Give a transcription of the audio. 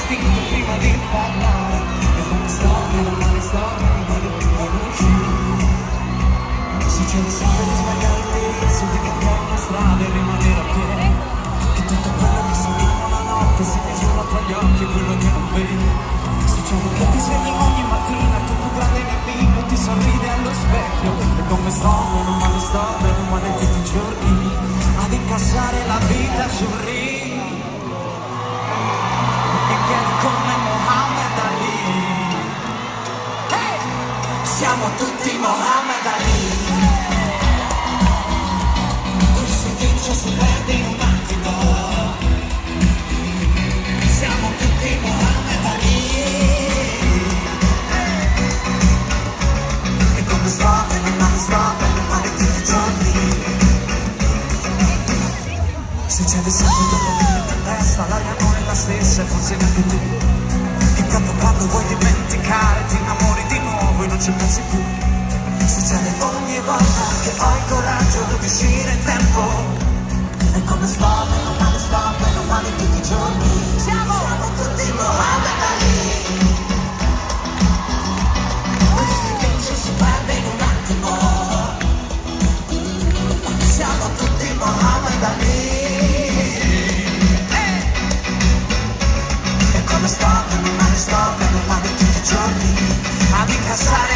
istinto prima di parlare. E come sto, meno male sto, meno male più conosci. Succede sempre di sbagliare l'indirizzo, di cambiare una strada e rimanere a piedi. Che tutto quello che si vive una notte si misura tra gli occhi e quello che non vedi. Succede che ti svegli ogni mattina, il tuo più grande nemico ti sorride allo specchio. E come sto, meno male tutti i giorni ad incassare la vita sul ring. In piedi come Muhammad Ali. Hey! Siamo tutti Muhammad Ali. Qui si vince, si perde in un attimo. Siamo tutti Muhammad Ali. E come sto, meno male tutti i giorni. Succede sempre dopo che in testa l'aria non è la stessa e forse neanche tu. Intanto quando vuoi dimenticare ti innamori di nuovo e non ci pensi più. Succede ogni volta che ho il coraggio di uscire in tempo. E come sto, meno male tutti i giorni. Siamo tutti Muhammad Ali. Questo vince si perde in un attimo. Siamo tutti Muhammad Ali. Come sto, meno male tutti i giorni ad incassare